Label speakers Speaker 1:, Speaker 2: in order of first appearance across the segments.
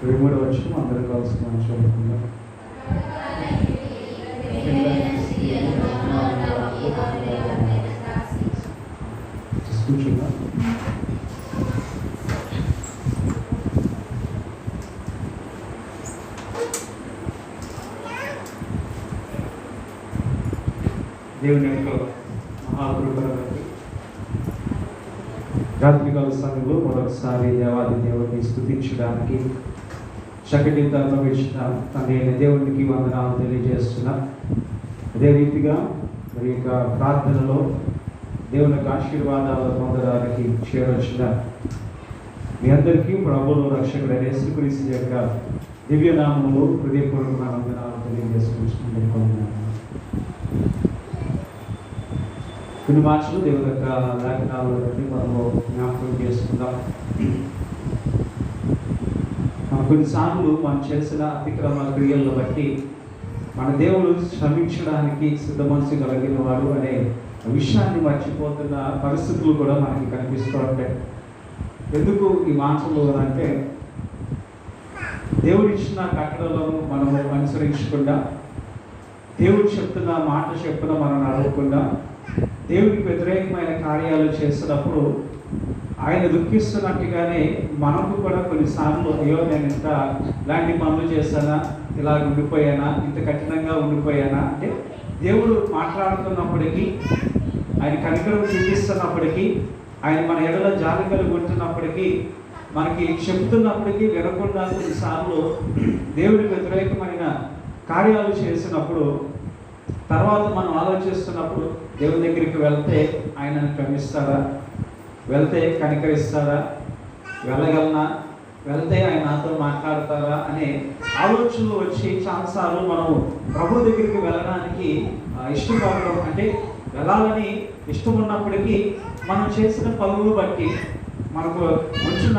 Speaker 1: 23వ వచనం అందరూ కలిసి మనం చదువుకుందాం. కూర్చుందా? దేవుని యొక్క మహాకృపను బట్టి రాత్రికాల సమయంలో మరొకసారి దేవాది దేవుడిని స్తుతించడానికి చక్కటి తరుణం ఇచ్చిన తండ్రి దేవునికి వందనాలు తెలియజేస్తున్నా. అదే రీతిగా మరి యొక్క ప్రార్థనలో దేవుని యొక్క ఆశీర్వాదాలు పొందడానికి చేరొచ్చిన మీ అందరికీ ప్రభువును రక్షకుడైన యేసుక్రీస్తు యొక్క దివ్యనామములో హృదయపూర్వక వందనాలు తెలియజేసుకుంటున్నాను. కొన్ని మాటలు దేవుని యొక్క లేఖనాలను బట్టి మనము జ్ఞాపకం చేసుకుందాం. కొన్నిసార్లు మనం చేసిన అతిక్రమ క్రియలను బట్టి మన దేవుడు క్షమించడానికి సిద్ధ మనసు కలిగిన వాడు అనే విషయాన్ని మర్చిపోతున్న పరిస్థితులు కూడా మనకి కనిపిస్తూ ఉంటాయి. ఎందుకు ఈ మాటలు అంటే దేవుడు ఇచ్చిన కట్టడలను మనము అనుసరించకుండా, దేవుడు చెప్తున్న మాట చెప్పున మనం నడవకుండా, దేవుడికి వ్యతిరేకమైన కార్యాలు చేసినప్పుడు ఆయన దుఃఖిస్తున్నట్టుగానే మనకు కూడా కొన్నిసార్లు అయ్యో నేను ఇంత ఇలాంటి పనులు చేశానా, ఇలా ఉండిపోయానా, ఇంత కఠినంగా ఉండిపోయానా అంటే దేవుడు మాట్లాడుతున్నప్పటికీ, ఆయన కనికరం చూపిస్తున్నప్పటికీ, ఆయన మన ఎడల జాలి కలిగి ఉంటున్నప్పటికీ, మనకి చెబుతున్నప్పటికీ వినకుండా కొన్నిసార్లు దేవుడికి వ్యతిరేకమైన కార్యాలు చేసినప్పుడు తర్వాత మనం ఆలోచిస్తున్నప్పుడు దేవుని దగ్గరికి వెళ్తే ఆయనను క్షమిస్తారా, వెళ్తే కనికరిస్తారా, వెళ్ళగలనా, వెళ్తే ఆయన నాతో మాట్లాడతారా అనే ఆలోచనలు వచ్చి చాలాసార్లు మనం ప్రభు దగ్గరికి వెళ్ళడానికి ఇష్టపడడం, అంటే వెళ్ళాలని ఇష్టం ఉన్నప్పటికీ మనం చేసిన పనులు బట్టి మనకు వచ్చిన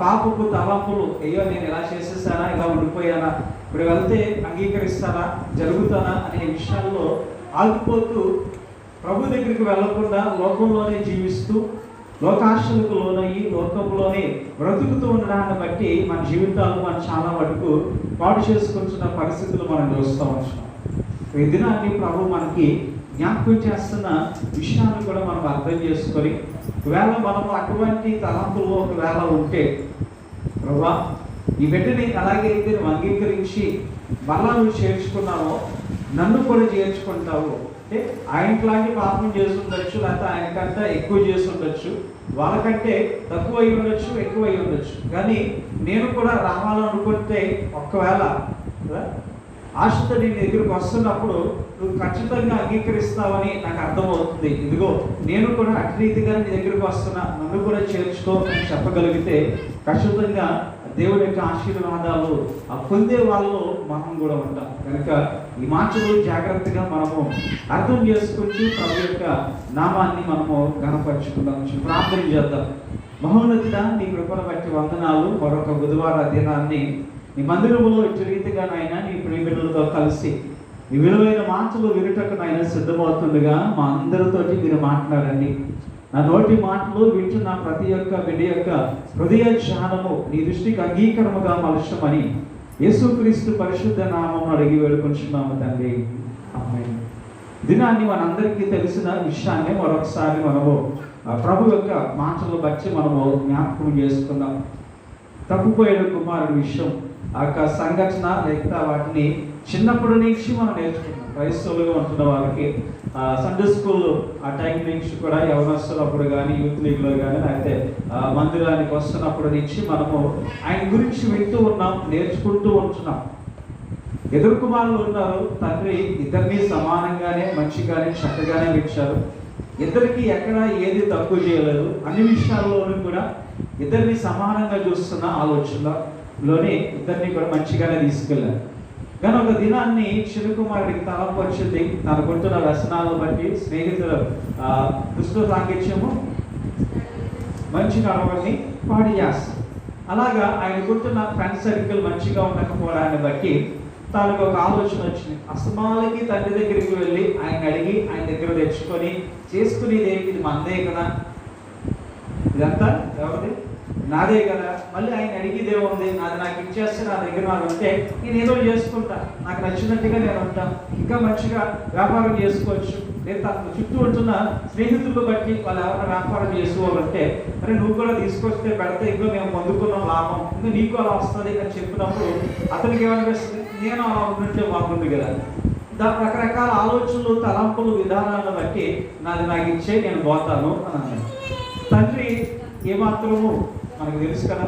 Speaker 1: పాపపు తలంపులు, అయ్యో నేను ఇలా చేసేసానా, ఇలా ఉండిపోయానా, ఇప్పుడు వెళ్తే అంగీకరిస్తానా, జరుగుతానా అనే విషయాల్లో ఆగిపోతూ ప్రభు దగ్గరికి వెళ్ళకుండా లోకంలోనే జీవిస్తూ లోకాశలకు లోనయ్యి లోకంలోనే బ్రతుకుతూ ఉండడాన్ని బట్టి మన జీవితాలు మనం చాలా వరకు పాడు చేసుకుంటున్న పరిస్థితులు మనం చూస్తూ ఉంటున్నాం. ఈ దినాన్ని ప్రభు మనకి జ్ఞాపకం చేస్తున్న విషయాన్ని కూడా మనం అర్థం చేసుకొని, ఒకవేళ మనము అటువంటి తలంపులు ఒకవేళ ఉంటే, ప్రభా ఈ బిడ్డని అలాగే అయితే నువ్వు అంగీకరించి మళ్ళా నువ్వు చేర్చుకున్నావో నన్ను కూడా చేర్చుకుంటావు అంటే ఆయనలాంటి పాపం చేసి ఉండొచ్చు, లేకపోతే ఆయనకంటే ఎక్కువ చేసి ఉండొచ్చు, వాళ్ళకంటే తక్కువ అయి ఉండొచ్చు, ఎక్కువ అయి ఉండొచ్చు, కానీ నేను కూడా రావాలనుకుంటే ఒకవేళ ఆశతో నీ దగ్గరకు వస్తున్నప్పుడు నువ్వు ఖచ్చితంగా అంగీకరిస్తావని నాకు అర్థమవుతుంది. ఇదిగో నేను కూడా అట్రీతిగా నీ దగ్గరకు వస్తున్నా, నన్ను కూడా చేర్చుకో అని చెప్పగలిగితే ఖచ్చితంగా దేవుడి యొక్క ఆశీర్వాదాలు పొందే వాళ్ళు మనం కూడా ఉంటాం. కనుక ఈ మాటలు జాగ్రత్తగా మనము అర్థం చేసుకుంటూ ప్రభు యొక్క నామాన్ని మనము ఘనపరుచుకుందాం. ప్రార్థన చేద్దాం. మహోన్నతుడా, నీ కృపను బట్టి వందనాలు. మరొక బుధవార దినాన్ని నీ మందిరములో ఇటు రీతిగా నాయన నీ ప్రియబిడ్డలతో కలిసి నీ విలువైన మాటలు వినుటకు నాయన సిద్ధమవుతుండగా మా అందరితోటి మీరు మాట్లాడండి. నా నోటి మాటలు వింటున్న ప్రతి ఒక్క బిడ్డ యొక్క హృదయ ధ్యానము నీ దృష్టికి అంగీకారముగా మలచమని యేసుక్రీస్తు పరిశుద్ధ నామం అడిగి వేడుకొంచున్నాము తండ్రి, ఆమేన్. దినాన్ని మనందరికీ తెలిసిన విషయాన్ని మరొకసారి మనము ప్రభు యొక్క మాటలు బట్టి మనము జ్ఞాపకం చేసుకున్నాం. తప్పిపోయిన కుమారుడి విషయం, ఆ యొక్క సంఘటన లేకపోతే వాటిని చిన్నప్పటి నుంచి మనం నేర్చుకున్నాం. క్రైస్తవులుగా ఉంటున్న వారికి సండే స్కూల్లో ఆ టైం నుంచి కూడా యవనస్తున్నప్పుడు కానీ యూత్ లీగ్లో కానీ లేకపోతే మందిరానికి వస్తున్నప్పటి నుంచి మనము ఆయన గురించి వింటూ ఉన్నాం, నేర్చుకుంటూ ఉంటున్నాం. ఎదురు కుమారులు ఉన్నారు, తండ్రి ఇద్దరిని సమానంగానే మంచిగానే చక్కగానే ఇచ్చారు. ఇద్దరికి ఎక్కడ ఏది తక్కువ చేయలేదు, అన్ని విషయాల్లోనూ కూడా ఇద్దరిని సమానంగా చూస్తున్న ఆలోచనలోనే ఇద్దరిని కూడా మంచిగానే తీసుకెళ్ళారు. కానీ ఒక దినాన్ని చిన్న కుమారుడికి తలంపు వచ్చింది, తనకుంటున్న వ్యసనాలను బట్టి స్నేహితుల దుష్ట సాంగత్యము మంచి నడవని పాడు చేస్తారు. అలాగా ఆయనకుంటున్న ఫ్రెండ్ సర్కిల్ మంచిగా ఉండకపోవడాన్ని బట్టి తనకు ఒక ఆలోచన వచ్చింది. అస్తమాలకి తండ్రి దగ్గరికి వెళ్ళి ఆయన అడిగి ఆయన దగ్గర తెచ్చుకొని చేసుకునేది ఏంటి, ఇది మందే కదా, ఇదంతా ఎవరిది, నాదే కదా, మళ్ళీ ఆయన అడిగిదే ఉంది, అది నాకు ఇచ్చేస్తే నా దగ్గర నాకు ఉంటే నేను ఏదో చేసుకుంటా, నాకు నచ్చినట్టుగా నేను ఉంటాను, ఇంకా మంచిగా వ్యాపారం చేసుకోవచ్చు. లేదా తన చుట్టూ ఉంటున్న స్నేహితులు బట్టి వాళ్ళు ఎవరైనా వ్యాపారం చేసుకోవాలంటే మరి నువ్వు కూడా తీసుకొస్తే పెడితే ఇంకో మేము పొందుకున్నాం లాభం, ఇంకా నీకు అలా వస్తుంది అని చెప్పినప్పుడు అతనికి ఏమనిపిస్తుంది, నేను అలా ఉంటుంటే బాగుంది కదా. రకరకాల ఆలోచనలు, తలంపులు, విధానాలను బట్టి నాది నాకు ఇచ్చే నేను పోతాను అని అన్నాడు. తండ్రి ఏమాత్రము మనకు తెలుసు కదా,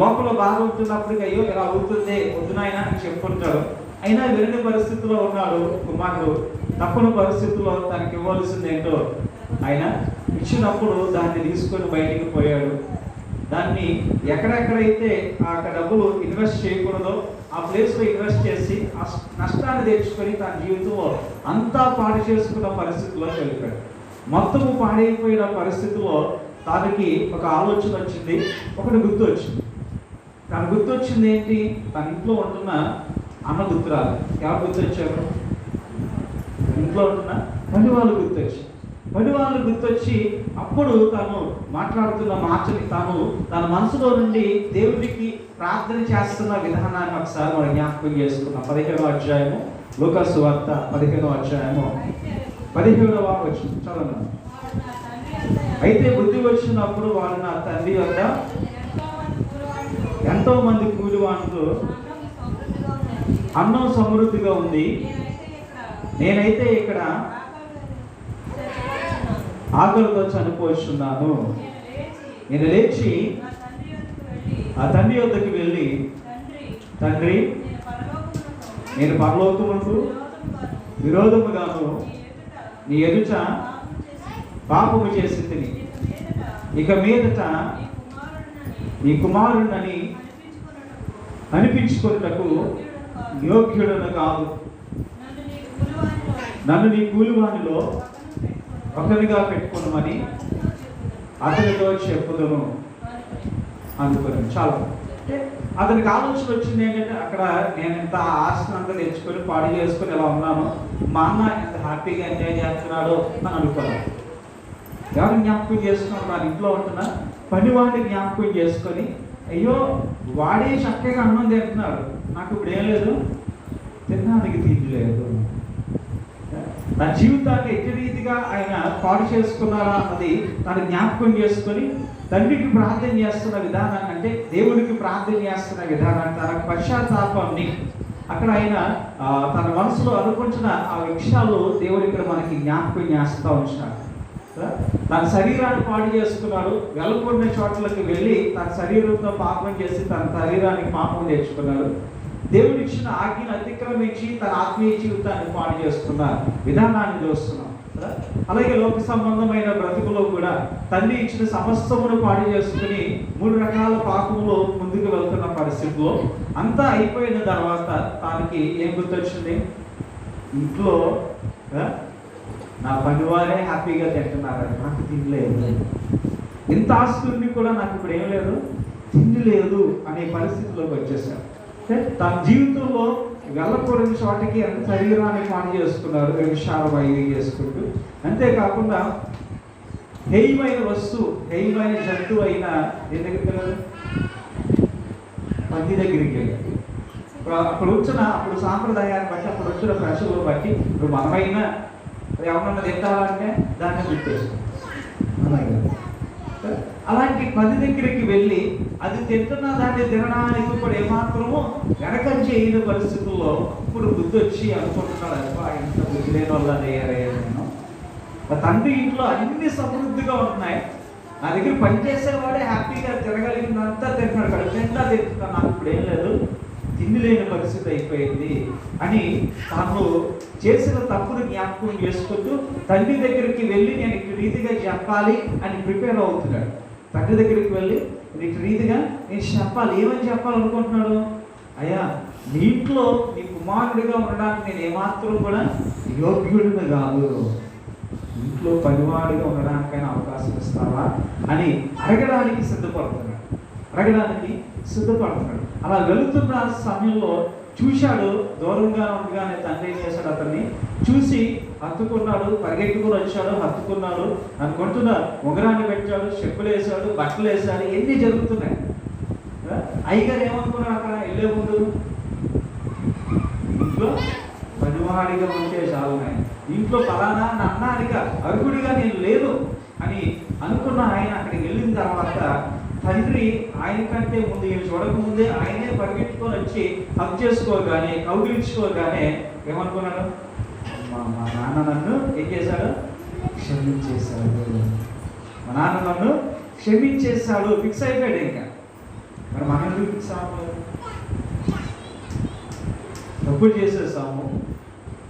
Speaker 1: లోపల బాగా ఉంటున్నప్పటికీ అయ్యో ఇలా అవుతుంది వద్దునాయన అని చెప్పుకుంటాడు. అయినా వినని పరిస్థితిలో ఉన్నాడు కుమారుడు. తప్పని పరిస్థితుల్లో తనకి ఇవ్వాల్సింది ఏంటో ఆయన ఇచ్చినప్పుడు దాన్ని తీసుకొని బయటికి పోయాడు. దాన్ని ఎక్కడెక్కడైతే ఆ డబ్బులు ఇన్వెస్ట్ చేయకూడదో ఆ ప్లేస్లో ఇన్వెస్ట్ చేసి నష్టాన్ని తెచ్చుకొని తన జీవితంలో అంతా పాడు చేసుకున్న పరిస్థితిలో వెళ్ళిపోయాడు. మొత్తము పాడైపోయిన పరిస్థితిలో తనకి ఒక ఆలోచన వచ్చింది, ఒకటి గుర్తు వచ్చింది. తన గుర్తు వచ్చింది ఏంటి, తన ఇంట్లో ఉంటున్న అన్న గుర్తురాలు. ఎవరు గుర్తొచ్చారు? ఇంట్లో ఉంటున్న పని వాళ్ళు గుర్తొచ్చి, పని వాళ్ళు గుర్తొచ్చి అప్పుడు తను మాట్లాడుతున్న మాటని తన మనసులో నుండి దేవుడికి ప్రార్థన చేస్తున్న విధానాన్ని ఒకసారి మనం జ్ఞాపకం చేసుకున్నాం. 15వ అధ్యాయము లూకా సువార్త 15వ అధ్యాయము 17వ వచనం చదవండి. అయితే బుద్ధి వచ్చినప్పుడు వాడు నా తండ్రి వద్ద ఎంతో మంది కూలివాళ్ళతో అన్నం సమృద్ధిగా ఉంది, నేనైతే ఇక్కడ ఆకలితో చనిపోతున్నాను. నేను లేచి ఆ తండ్రి వద్దకు వెళ్ళి, తండ్రి నేను పరలోకమునకు విరోధముగాను నీ ఎదుట పాపము చేసి తిని, ఇక మీదట నీ కుమారుడిని అనిపించుకున్నకు యోగ్యుడను కాదు, నన్ను నీ కూలివానిలో ఒకరిగా పెట్టుకున్నామని అతనితో చెప్పుదును అనుకున్నాను. చాలా అతనికి ఆలోచన వచ్చింది ఏంటంటే, అక్కడ నేను ఇంత ఆస్తిని అంతా తెచ్చుకొని పాడు చేసుకొని ఇలా ఉన్నాను, మా అన్న ఎంత హ్యాపీగా ఎంజాయ్ చేస్తున్నాడో అని అనుకోవాలి. ఎవరిని జ్ఞాపకం చేసుకున్నాడు? నా ఇంట్లో ఉంటున్న పనివాడిని జ్ఞాపకం చేసుకొని, అయ్యో వాడే చక్కగా అన్నం తింటున్నాడు, నాకు ఇప్పుడు ఏం లేదు, తినడానికి తిండి లేదు. నా జీవితాన్ని ఎట్టి రీతిగా ఆయన పాడు చేసుకున్నారా అన్నది తను జ్ఞాపకం చేసుకొని తండ్రికి ప్రార్థన చేస్తున్న విధానాన్ని, అంటే దేవుడికి ప్రార్థన చేస్తున్న విధానాన్ని, తన పశ్చాత్తాపాన్ని అక్కడ ఆయన తన మనసులో అనుకుంటున్న ఆ విషయాలు దేవుడు ఇక్కడ మనకి జ్ఞాపకం చేస్తూ ఉంటున్నాడు. తన శరీరాన్ని పాడు చేసుకున్నాడు, వెళ్ళకూడిన చోట్లకి వెళ్ళి తన శరీరంతో పాపం చేసి తన శరీరానికి పాపం తెచ్చుకున్నాడు. దేవుడు ఇచ్చిన ఆజ్ఞను అతిక్రమించి తన ఆత్మీయ జీవితాన్ని పాడు చేసుకున్న విధానాన్ని చూస్తున్నాం. అలాగే లోక సంబంధమైన బ్రతుకులో కూడా తండ్రి ఇచ్చిన సమస్తమును పాడు చేసుకుని 3 రకాల పాపములు ముందుకు వెళ్తున్న పరిస్థితిలో అంతా అయిపోయిన తర్వాత తనకి ఏం గుర్తొచ్చింది, ఇంట్లో నా పనివారే హ్యాపీగా తింటున్నారు, నాకు తిండి లేదు, ఇంత ఆస్తుల్ని కూడా నాకు ఇప్పుడు ఏం లేదు, తిండి లేదు అనే పరిస్థితిలోకి వచ్చేసారు. తన జీవితంలో వెళ్ళకూడని చోటకి ఎంత శరీరాన్ని పాడు చేసుకున్నారు, విషయాలు వైద్య చేసుకుంటూ. అంతేకాకుండా హేయమైన వస్తువు, హేయమైన జంతువు అయిన ఏ దగ్గరికి వెళ్ళారు? పంది దగ్గరికి వెళ్ళారు. అప్పుడు వచ్చిన అప్పుడు సాంప్రదాయాన్ని బట్టి, అప్పుడు వచ్చిన ప్రజలను బట్టి, ఇప్పుడు మనమైనా ఎవరన్నా తింటారంటే దాన్ని గుర్తేస్తాం. అలాంటి పంది దగ్గరికి వెళ్ళి అది తింటున్న దాన్ని తినడానికి కూడా ఏమాత్రమో వెనక చేయని పరిస్థితుల్లో ఇప్పుడు బుద్ధి వచ్చి అనుకుంటున్నాడు, అబ్బా ఎంత బుద్ధి లేని వల్ల అయ్యారయ్యారు. నేను తండ్రి ఇంట్లో అన్ని సమృద్ధిగా ఉంటున్నాయి, నా దగ్గర పనిచేసేవాడే హ్యాపీగా తినగలిగినంతా తింటున్నాడు, ఇక్కడ తింటున్నాను, నాకు ఇప్పుడు ఏం లేదు, తిండి లేని పరిస్థితి అయిపోయింది అని తాను చేసిన తప్పును జ్ఞాపకం చేసుకుంటూ తండ్రి దగ్గరికి వెళ్ళి నేను ఇటు రీతిగా చెప్పాలి అని ప్రిపేర్ అవుతున్నాడు. తండ్రి దగ్గరికి వెళ్ళి ఇటు రీతిగా నేను చెప్పాలి. ఏమని చెప్పాలనుకుంటున్నాడు? అయ్యా, నీ ఇంట్లో నీ కుమారుడిగా ఉండడానికి నేను ఏమాత్రం కూడా యోగ్యుడిని కాదు, ఇంట్లో పనివాడిగా ఉండడానికైనా అవకాశం ఇస్తావా అని అడగడానికి సిద్ధపడుతున్నాడు. అలా వెళుతున్న సమయంలో చూశాడు, దూరంగా ఉండగానే తండ్రి ఏం చేశాడు, అతన్ని చూసి హత్తుకున్నాడు, పరిగెట్టుకుని వచ్చాడు, హత్తుకున్నాడు అనుకుంటున్నా, ఉంగరాన్ని పెట్టాడు, చెప్పులు వేసాడు, బట్టలు వేసాడు, ఎన్ని జరుగుతున్నాయి. అయ్యగారు ఏమనుకున్నాడు అక్కడ వెళ్ళే ముందు, ఇంట్లో పనివాడిగా ఉంటే చాలు, ఇంట్లో ఫలానా అన్నాడిగా అర్హుడిగా నేను లేదు అని అనుకున్న ఆయన అక్కడికి వెళ్ళిన తర్వాత తండ్రి ఆయన కంటే ముందు ఈయన చూడకముందే ఆయనే పరిగెట్టుకొని వచ్చి హక్ చేసుకోగానే, కౌగిలించుకోగానే ఏమనుకున్నాడు, మా నాన్న నన్ను ఏం చేశాడు, క్షమించేశాడు, మా నాన్న నన్ను క్షమించేశాడు, ఫిక్స్ అయిపోయాడు. ఇంకా మరి మనం ఎందుకు ఫిక్స్ అవ్వలేదు? తప్పులు చేసేసాము,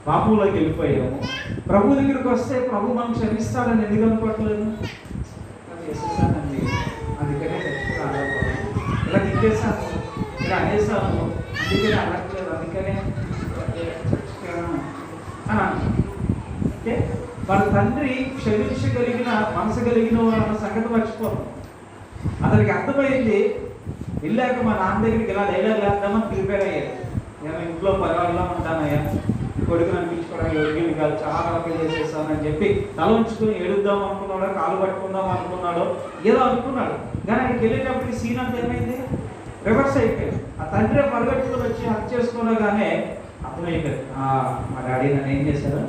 Speaker 1: పాపంలోకి వెళ్ళిపోయాము, ప్రభు దగ్గరికి వస్తే ప్రభు మనం క్షమిస్తాడని ఎందుకు అనుకోవట్లేదు? చేసేసానండి, అందుకనే చచ్చిపోయి ఆడకూడదు, ఇలా తిట్టేసాను, ఇలా అనేసాను, అందుకనే అడగట్లేదు, అందుకనే చచ్చిపోయాను అని అంటే వాళ్ళ తండ్రి క్షమించగలిగిన మనసు కలిగిన వాళ్ళ సంగతి మర్చిపోతాం. అతనికి అర్థమైంది, వెళ్ళాక మా నాన్న దగ్గరికి ఇలా డైలాగ్ వేద్దామని ప్రిపేర్ అయ్యారు. నేను ఇంట్లో పర్వాలేలా ఉంటానయ్యా, కొడుకుని అనిపించుకోవడానికి యోగ్యుని కాదు, చాలా రకాలు చేసేస్తానని చెప్పి తల ఉంచుకుని ఏడుద్దాం అనుకున్నాడో, కాలు పట్టుకుందాం అనుకున్నాడో, ఏదో అనుకున్నాడు. కానీ ఆయనకి వెళ్ళేటప్పటికి సీన్ అంతా ఏమైంది, రివర్స్ అయిపోయింది. ఆ తండ్రి పరిగెట్టుకుని వచ్చి హత్య చేసుకోగానే అర్థమైపోయింది, మా డాడీ నన్ను ఏం చేశాడు,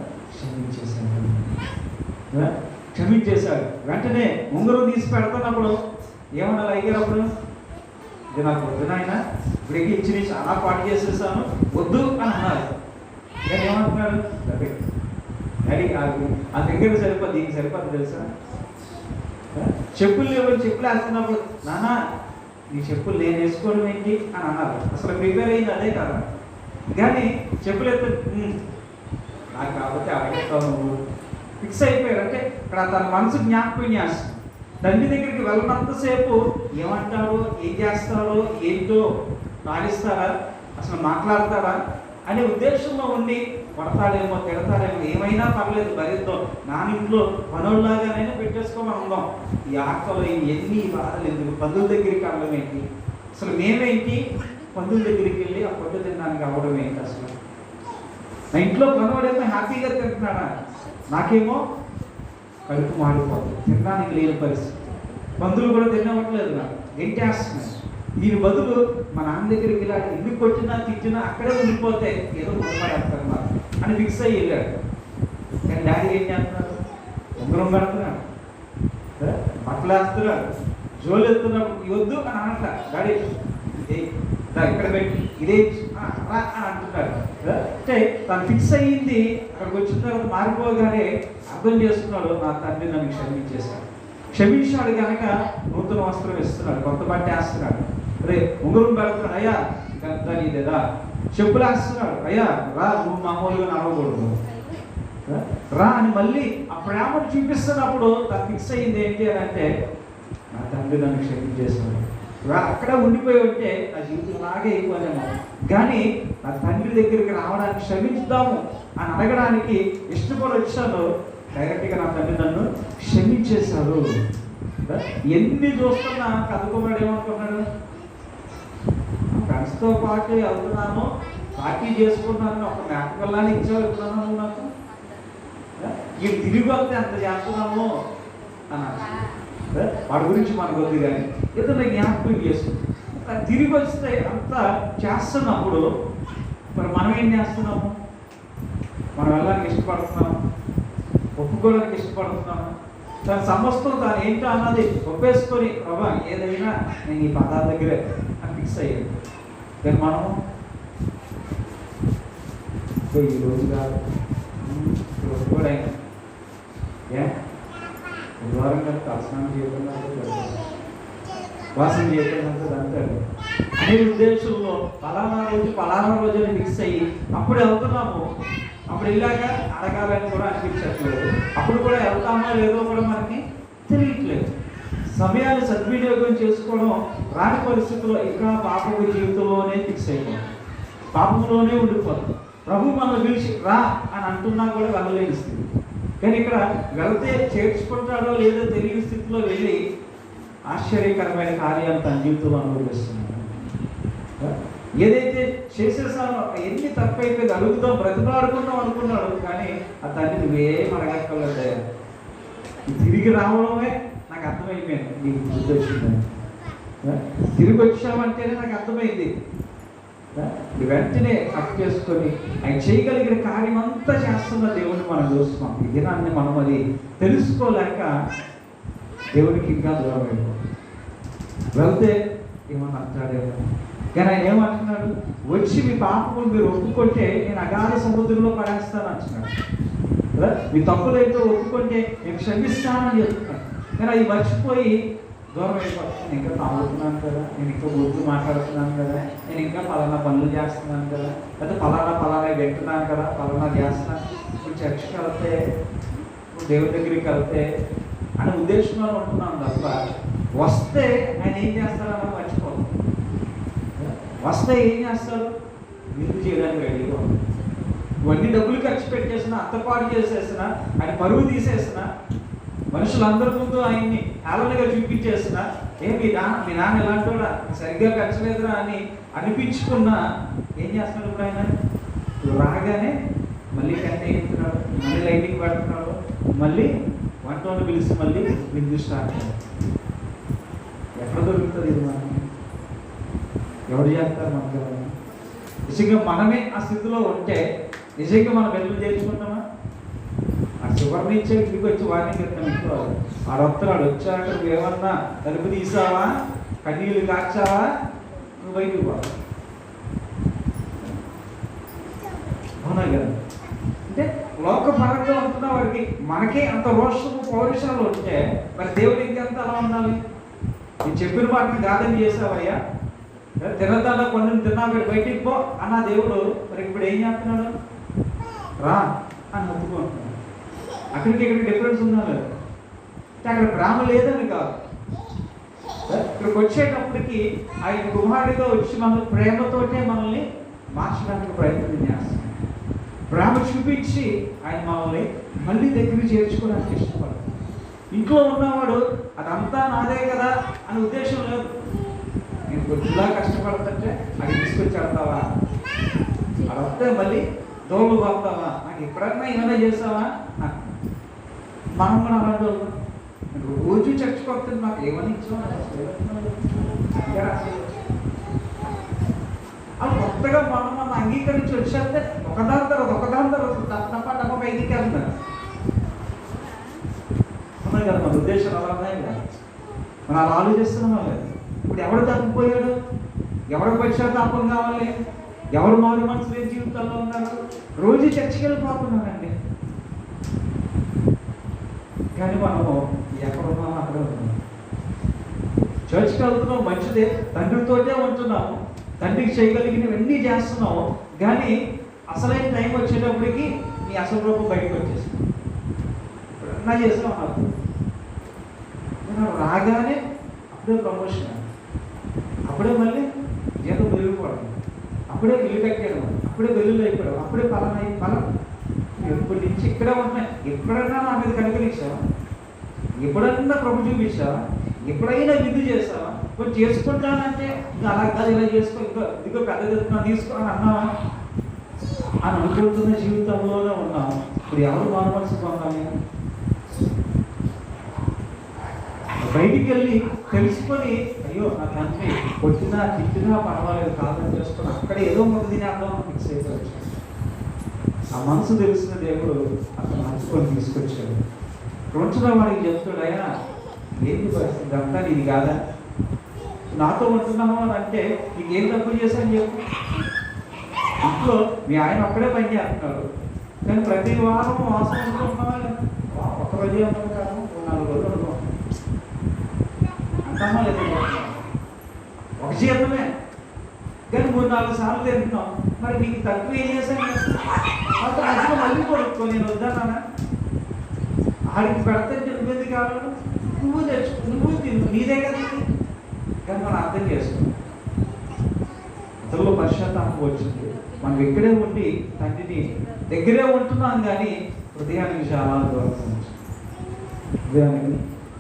Speaker 1: క్షమించేశాడు. వెంటనే ఉంగరం తీసి పెడుతున్నప్పుడు ఏమన్నా అయ్యారప్పుడు, ఇది నాకు వద్దు నాయన, ఇప్పటికి ఇచ్చి చాలా పాటు చేసేసాను, వద్దు అని అన్నారు. కానీ ఏమంటున్నాడు, డాడీ ఆ దగ్గర సరిపోద్ది, దీనికి సరిపోద్ది తెలుసా, చెప్పులు లేవు, చెప్పులు వేస్తున్నప్పుడు నాన్న నీ చెప్పులు నేను వేసుకోవడం ఏంటి అని అన్నారు. అసలు ప్రిపేర్ అయింది అదే కదా. కానీ చెప్పులు ఎత్తు నాకు కాబట్టి అడగతావు, నువ్వు ఫిక్స్ అయిపోయారు. అంటే ఇక్కడ తన మనసు జ్ఞాపకం చేస్తాడు. తండ్రి దగ్గరికి వెళ్ళినంతసేపు ఏమంటాడో, ఏం చేస్తాడో, ఏంటో పాలిస్తాడా, అసలు మాట్లాడతాడా అనే ఉద్దేశంలో ఉండి, కొడతాడేమో, తిడతాడేమో, ఏమైనా పర్లేదు భరిద్దాం, నానింట్లో పనుల్లాగానైనా పెట్టేసుకోమని ఉందాం, ఈ ఆకలు ఎన్ని బాధలు ఎందుకు, పందుల దగ్గరికి వెళ్ళడం ఏంటి, అసలు మేమేంటి పందుల దగ్గరికి వెళ్ళి ఆ పొట్టు తినడానికి అవ్వడం ఏంటి, అసలు నా ఇంట్లో పనువాడేమో హ్యాపీగా తింటున్నాడా, నాకేమో కడుపు మాడిపోతుంది, తినడానికి లేని పరిస్థితి, పందులు కూడా తినవట్లేదు, నాకు గెంటేస్తున్నాయి. దీని బదులు మా నాన్న దగ్గరికి ఇలా ఎందుకు కొట్టినా తిట్టినా అక్కడే ఉండిపోతే ఏదో మాట్లాడతారు నాకు అని ఫిక్స్ అయ్యి వెళ్ళాడు. కానీ డాడీ ఏం చేస్తున్నాడు, ఉంగరం పెడుతున్నాడు, బట్టలు వేస్తున్నాడు, జోలు ఎత్తున్నాడు, ఇవద్దు అని అనట, డాడీ ఇక్కడ పెట్టి ఇదే అని అంటున్నాడు. అంటే తను ఫిక్స్ అయ్యింది, అక్కడికి వచ్చిన తర్వాత మారిపోగానే అర్థం చేస్తున్నాడు, నా తండ్రి నన్ను క్షమించేశాడు, క్షమించాడు కనుక నూతన వస్త్రం ఇస్తున్నాడు, కొత్త బట్ట వేస్తున్నాడు, అదే ఉంగరం పెడుతున్నాడు, అయ్యా గంతా నీదేదా, చెప్పులు వేస్తున్నాడు, అయ్యా రా నువ్వు మామూలుగా నడవకూడదు రా అని మళ్ళీ ఆ ప్రేమను చూపిస్తున్నప్పుడు తను ఫిక్స్ అయ్యింది ఏంటి అని అంటే, నా తండ్రి నన్ను క్షమించేశాడు, అక్కడ ఉండిపోయి ఉంటే నా జీవితం లాగే అయిపోయాము, కానీ నా తండ్రి దగ్గరికి రావడానికి క్షమించుదాము అని అడగడానికి ఇష్టపడి వచ్చాను, డైరెక్ట్గా నా తండ్రి నన్ను క్షమించేశాడు. ఎన్ని చూస్తున్నా కదుకున్నాడు, ఏమనుకున్నాడు, ఫ్రెండ్స్తో పాటు వెళ్తున్నాను, పార్టీ చేసుకున్నాను, ఒక మేకపిల్లాన్ని ఇచ్చేస్తున్నాను, నువ్వు నాకు ఈ తిరిగి వస్తే అంత చేస్తున్నాము అన్నాడు. వాడి గురించి మనకు వద్దు, కానీ ఏదైనా జ్ఞాపకం చేస్తుంది. తిరిగి వస్తే అంత చేస్తున్నప్పుడు మరి మనం ఏం చేస్తున్నాము, మనం వెళ్ళడానికి ఇష్టపడుతున్నాము, ఒప్పుకోవడానికి ఇష్టపడుతున్నాము, తన సమస్తం తాను ఏంటో అన్నది ఒప్పేసుకొని ప్రభా ఏదైనా నేను ఈ పదాల దగ్గరే అని ఫిక్స్ అయ్యాను. కానీ మనము ఈ రోజు కాదు, రోజు కూడా అయినా బుధవారం కాదు, తలస్నానం చేయకుండా వాసన చేయకుండా అంటాడు అనే ఉద్దేశంలో పలానా రోజు ఫిక్స్ అయ్యి అప్పుడు వెళ్తున్నాము. అప్పుడు వెళ్ళాక అడగాలని కూడా అనిపించట్లేదు, అప్పుడు కూడా వెళ్తామో లేదో కూడా మనకి తెలియట్లేదు. సమయాన్ని సద్వినియోగం చేసుకోవడం రాని పరిస్థితుల్లో ఇంకా పాపపు జీవితంలోనే ఫిక్స్ అయిపోతాం, పాపంలోనే ఉండిపోతాం. ప్రభు మనల్ని పిలిచి రా అని అంటున్నా కూడా వెళ్ళలేని స్థితి. కానీ ఇక్కడ వెళ్తే చేర్చుకుంటాడో లేదో తెలియని స్థితిలో వెళ్ళి ఆశ్చర్యకరమైన కార్యాలు తన జీవితంలో అనుభవిస్తున్నాడు. ఏదైతే చేసేసానో ఎన్ని తప్పైపోయింది అడుగుతాం, బ్రతిమాడుకుందాం అనుకున్నాడు. కానీ ఆ తండ్రి నువ్వేం అడగక్కర్లేదయ్యా, తిరిగి రావడమే నాకు అర్థమైపోయింది. నీకు బుద్ధి వచ్చిందని తిరిగి వచ్చామంటేనే నాకు అర్థమైంది. వెంటనే హక్ చేసుకొని ఆయన చేయగలిగిన కార్యం అంతా చేస్తున్న దేవుడిని మనం చూస్తున్నాం. ఈ దినాన్ని మనం అది తెలుసుకోలేక దేవుడికి ఇంకా దూరం అయిపోతాం. వెళ్తే ఏమన్నా అంటాడేమో, కానీ ఆయన ఏమంటున్నాడు, వచ్చి మీ పాపములు మీరు ఒప్పుకుంటే నేను అగాధ సముద్రంలో పడేస్తాను అంటున్నాడు కదా. మీ తప్పులు అయితే ఒప్పుకుంటే నేను క్షమిస్తానని చెప్తున్నాను. కానీ అది మర్చిపోయి దూరం అయిపోతాను. నేను ఇంకా తాగుతున్నాను కదా, నేను ఇంకా బుద్ధి మాట్లాడుతున్నాను కదా, నేను ఇంకా పలానా పనులు చేస్తున్నాను కదా, లేకపోతే పలానా వింటున్నాను కదా, పలానా చేస్తున్నాను, ఇప్పుడు చర్చికి వెళ్తే దేవుడి దగ్గరికి వెళ్తే అనే ఉద్దేశంలో ఉంటున్నాను తప్ప వస్తే ఆయన ఏం చేస్తాడో మర్చిపోతాం. వస్తే ఏం చేస్తాడు, విందు చేయడానికి రెడీగా ఇవన్నీ డబ్బులు ఖర్చు పెట్టేసిన, అత్తపాటు చేసేసిన, ఆయన పరువు తీసేసిన, మనుషులందరి ముందు ఆయన్ని హేళనగా చూపించేసిన, మీ నాన్న ఎలాంటి వాడా, సరిగ్గా పెంచలేదురా అని అనిపించుకున్నా ఏం చేస్తున్నాడు ఇప్పుడు ఆయన? రాగానే మళ్ళీ కంటే ఎత్తున్నాడు, మళ్ళీ లైటింగ్ పెడుతున్నాడు, మళ్ళీ వంటను పిలిచి మళ్ళీ విందు స్టార్ట్. ఎక్కడ దొరుకుతుంది ఇది? మనం ఎవరు చేస్తారు? మనకు నిజంగా మనమే ఆ స్థితిలో ఉంటే నిజంగా మనం వెళ్ళి చేర్చుకుంటామా? ఆ చివరి నుంచే ఇంటికి వచ్చి వాడిని చెప్తాను. ఇంట్లో వాడు వస్తున్నాడు, వచ్చాక నువ్వు ఏమన్నా తలుపు తీసావా, కన్నీళ్ళు కాచావా, నువ్వు బయటకు పో. అవునా కదా? అంటే లోకపరంగా ఉంటున్న వాడికి మనకే అంత రోషము పౌరుషాలు ఉంటే మరి దేవుడు ఇంకెంత అలా ఉండాలి? నేను చెప్పిన వాటిని గాదని చేసావయ్యా, తినదాలో కొన్ని తిన్నా బయటికి పో అన్న దేవుడు మరి ఇప్పుడు ఏం చేస్తున్నాడు? రా అని ఒప్పుకుంటున్నాడు. అక్కడికి ఇక్కడ డిఫరెన్స్ ఉందా లేదు? అంటే అక్కడ ప్రేమ లేదని కాదు, ఇక్కడికి వచ్చేటప్పటికి ఆయన కుమారుడిగా వచ్చి మన ప్రేమతోటే మనల్ని మార్చడానికి ప్రయత్నం చేస్తాం. ప్రేమ చూపించి ఆయన మనల్ని మళ్ళీ దగ్గరికి చేర్చుకోవడానికి ఇష్టపడతాడు. ఇంట్లో ఉన్నవాడు అదంతా నాదే కదా అనే ఉద్దేశం లేదు. నేను కొద్దిగా కష్టపడుతుంటే అది తీసుకొచ్చి వెళ్తావా, అది వస్తే మళ్ళీ దోళ్ళు పోతావా, నాకు ఎప్పుడన్నా ఏమైనా చేస్తావా? మనం కూడా అలాంటి రోజు చర్చకు వస్తుంది, నాకు ఏమని ఇచ్చావు అది కొత్తగా మనం అంగీకరించి వచ్చేస్తే ఒకదాని తర్వాత తప్ప పైకి వెళ్తారు. ఉన్నాయి కదా మన ఉద్దేశాలు అలా ఉన్నాయి కదా, మనం అలా ఆలోచిస్తున్నామా లేదు? ఇప్పుడు ఎవడు తప్పిపోయాడు, ఎవరు పశ్చాత్తాపం కావాలి, ఎవరు మారు మనసు లేని జీవితాల్లో ఉన్నారు? రోజు చర్చకి వెళ్ళిపోతున్నారండి. కానీ మనము ఎక్కడున్నామో అక్కడే ఉన్నాం. చర్చ్కి వెళ్తున్నాం మంచిదే, తండ్రితోటే ఉంటున్నాము, తండ్రికి చేయగలిగినవన్నీ చేస్తున్నాము. కానీ అసలైన టైం వచ్చేటప్పటికి నీ అసలు రూపం బయటకు వచ్చేసింది. ఇప్పుడన్నా చేసాం నాకు రాగానే అప్పుడే ప్రమోషన్, అప్పుడే మళ్ళీ జీతం పెరిగిపోవడం, అప్పుడే ఇల్లు కట్టేయడం, అప్పుడే వెల్లుల్లి అయిపోవడం, అప్పుడే ఫలం ఎప్పటి నుంచి ఇక్కడే ఉంటున్నాయి. ఎప్పుడైనా నా మీద కనిపించావా? ఎప్పుడైనా ప్రభు చూపించావా? ఎప్పుడైనా విధి చేస్తావా? కొంచెం చేసుకుంటానంటే ఇంకా అలా కాదు, ఇలా చేసుకో, ఇంకో పెద్ద చెప్తున్నా తీసుకో అని అన్నావా? అని అనుకుంటున్న జీవితంలోనే ఉన్నాం. ఇప్పుడు ఎవరు మానవలసి పొందాలి? బయటికి వెళ్ళి తెలుసుకొని అయ్యో నా తండ్రి కొట్టినా తిట్టినా పర్వాలేదు కాదని చేసుకొని అక్కడ ఏదో మొదలు తినేద్దాం ఫిక్స్ అయిపోవచ్చు. ఆ మనసు తెలిసిన దేవుడు అతను మనసుకొని తీసుకొచ్చాడు. రోజున వాడికి చెప్తాడు, అయ్యా ఏంటి పరిస్థితి అంతా నీది కాదా, నాతో ఉంటున్నాము అని అంటే నీకు ఏం తప్పు చేశాను చెప్పు. ఇంట్లో మీ ఆయన అక్కడే పని చేస్తున్నాడు, కానీ ప్రతి వారం వాసం ఉంటున్నావా? ఒక రోజే ఉంటాం కాదు, 4 రోజులు ఉంటాం అంటామా లేదా? ఒక జీతమే కానీ 3-4 సార్లు తింటున్నాం. మరి నీకు తక్కువ ఏం చేశాను? అసలు మళ్ళీ కొడుకో, నేను వద్దానా? ఆడికి పెడితే తెలిపేది కాదు, నువ్వు తెచ్చుకో, నువ్వు తిను, నీదే కదా. కానీ మనం అర్థం చేసుకో, అతనిలో పశ్చాత్తాపం వచ్చింది. మనం ఇక్కడే ఉండి తండ్రిని దగ్గరే ఉంటున్నాం, కానీ హృదయానికి చాలా దూరంగా ఉంది. హృదయానికి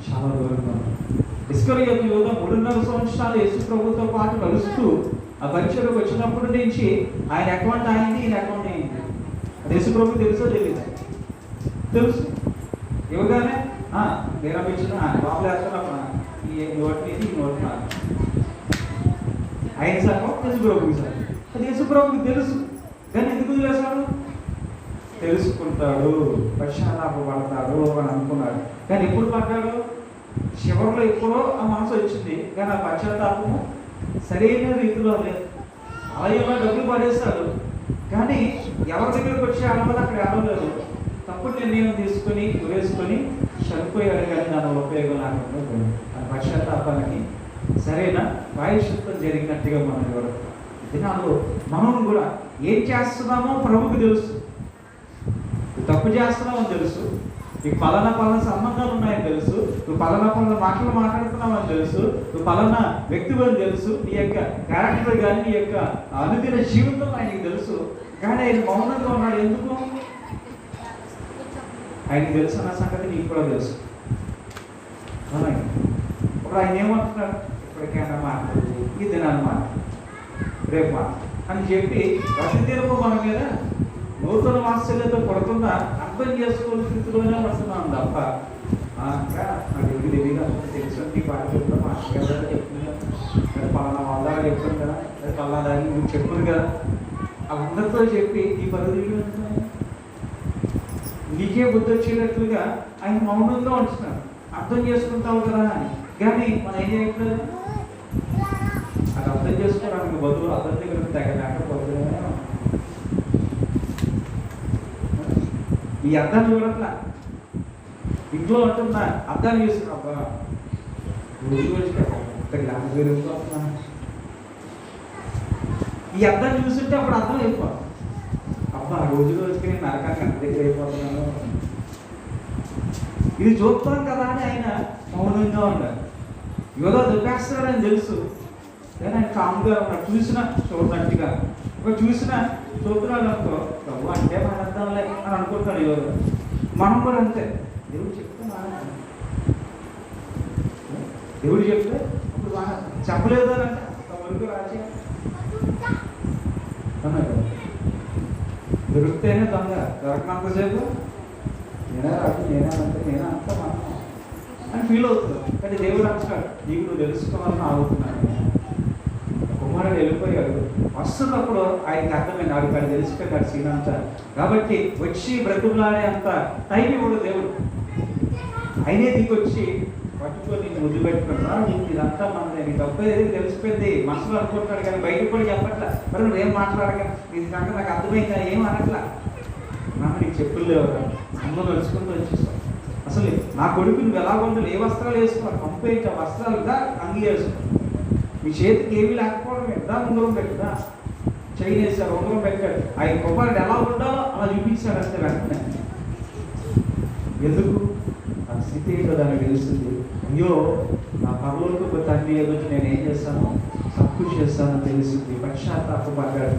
Speaker 1: చాలా దూరంగా ఉంది. ఇస్కరియోతు యూదా 3.5 సంవత్సరాలు యేసు ప్రభుతో పాటు కలుస్తూ ఆ పరిచయలోకి వచ్చినప్పటి నుంచి ఆయన అకౌంట్ అయింది, ఈయన అకౌంట్ అయింది. అది యేసు ప్రభు తెలుసో తెలియదు? తెలుసు. ఇవ్వగానే నేను ఇచ్చిన బాబులు వేస్తున్నా ఈ నోటి ఈ నోటి ఆయన సార్ యేసు ప్రభుకి సార్ అది యేసు ప్రభుకి తెలుసు. కానీ ఎందుకు వదిలేశాడు? తెలుసుకుంటాడు, పశ్చాత్తాపడతాడు అని అనుకున్నాడు. కానీ ఎప్పుడు పడ్డాడు? చివరిలో ఎప్పుడో ఆ మనసు వచ్చింది, కానీ ఆ పశ్చాత్తాపము సరైన రీతిలో లేదు. ఆలయంలో డబ్బులు పడేస్తాడు, కానీ ఎవరి దగ్గరికి వచ్చి ఆడవాళ్ళు అక్కడ ఆడలేదు. తప్పుడు నిర్ణయం తీసుకొని వేసుకొని చనిపోయాడు. కానీ దాని ఉపయోగం లేకుండా ఆ పశ్చాత్తాపానికి సరైన ప్రాయశ్చిత్తం జరిగినట్టుగా మనం చూడతాం. దినాల్లో మనం కూడా ఏం చేస్తున్నామో ప్రభుకు తెలుసు. తప్పు చేస్తున్నామని తెలుసు, నీకు పలానా సంబంధాలు ఉన్నాయని తెలుసు, నువ్వు పలానా మాటలు మాట్లాడుతున్నావని తెలుసు, నువ్వు పలానా వ్యక్తిని తెలుసు, నీ యొక్క క్యారెక్టర్ కానీ నీ యొక్క అనుదిన జీవితం ఆయనకి తెలుసు. కానీ ఆయన మౌనంగా ఉన్నాడు. ఎందుకు? ఆయనకి తెలుసు అన్న సంగతి నీకు కూడా తెలుసు. ఇప్పుడు ఆయన ఏమంటున్నాడు? ఇప్పటికైనా మాట్లాడు, ఈ దినాన్ని మాట్లాడు, రేపు మాట్లాడు అని చెప్పి ప్రతి దినము మన మీద నూతన వాత్సల్యతో పడుతున్నా అర్థం చేసుకోవాల్సిన స్థితిలోనే పడుతున్నాం తప్ప నాకు ఎవరికి తెలియదు తెలుసు నీ పాఠశాలలో మాస్టర్ గారు చెప్తుంది పలానా వాళ్ళ చెప్తుంది కదా, పలానా దాన్ని నువ్వు చెప్పుదు కదా, అందరితో చెప్పి ఈ పరిధి నీకే బుద్ధి వచ్చేటట్లుగా ఆయన మౌనంగా ఉంటున్నాడు. అర్థం చేసుకుంటావు కదా అని. కానీ మనం ఏం చేయట్లేదు, అది అర్థం చేసుకోవడానికి బదులు అర్థం దగ్గర తగ్గలేకపోతే ఈ అర్థాన్ని చూడట్లా. ఇంట్లో అంటున్నా అర్థాన్ని చూస్తున్నా, అబ్బా ఈ అర్థాన్ని చూస్తుంటే అప్పుడు అర్థం అయిపో, అబ్బా రోజు రోజుకి నేను నరకానికి అంత దగ్గర అయిపోతున్నాను. ఇది చూస్తాం కదా అని ఆయన మౌనంగా ఉన్నాడు. యోధా దుఃఖేస్తాడని తెలుసు, కానీ ఆయన కామ్గా ఉన్నాడు. చూసినా చూడనట్టుగా, చూసినా చూస్తున్నాడు అనుకో, ప్రభు అంటే మన అర్థంలే అని అనుకుంటాడు యోధా. మనం కూడా అంతే. దేవుడు చెప్తే దేవుడు చెప్తే అప్పుడు చెప్పలేదు అని అంటే వరకు రాజే దొరికితేనే దొంగ, దొరకనంతసేపు నేనే రాజు, నేనే అంటే నేనే అంతా మనం అని ఫీల్ అవుతుంది. కానీ దేవుడు అంటాడు, నీకు నువ్వు తెలుసుకోవాలని ఆగుతున్నాను. కుమారుడు వెళ్ళిపోయాడు, వస్తున్నప్పుడు ఆయనకి అర్థమైంది, ఆడికి తెలిసిపోయాడు సీన్ అంటారు. కాబట్టి వచ్చి బ్రతుకులాడే అంత టైం ఇవ్వడు దేవుడు. ఆయనే దిగొచ్చి పట్టుకొని ముద్దు పెట్టుకుంటారా, నీకు ఇదంతా మనదే, నీ డబ్బు ఏది తెలిసిపోయింది మనసులో అనుకుంటున్నాడు, కానీ బయటకు కూడా చెప్పట్లా. మరి నువ్వు ఏం మాట్లాడగా ఇది కనుక నాకు అర్థమైందా, ఏం అనట్లా. నాకు నీకు చెప్పులు లేవు, అమ్మ నడుచుకుంటూ వచ్చేసావు. అసలు నా కొడుకు నువ్వు ఎలా ఉండదు, ఏ వస్త్రాలు వేసుకోవాలి, కంప్లీట్ వస్త్రాలుగా అంగి వేసుకో, మీ చేతికి ఏమీ లేకపోవడం ఎంత ఉంగరం పెట్టుదా, చైన్ వేసాడు, ఉంగరం పెట్టాడు. ఆయన కుమారుడు ఎలా ఉండాలో అలా చూపించాడు అంతే వెంటనే. ఎందుకు? ఆ స్థితి ఏంటో దానికి తెలుస్తుంది. అయ్యో నా పరలోకపు తండ్రి ఎదుటి నేను ఏం చేస్తాను, తప్పు చేస్తానని తెలిసింది. పశ్చాత్తాపడ్డాడు.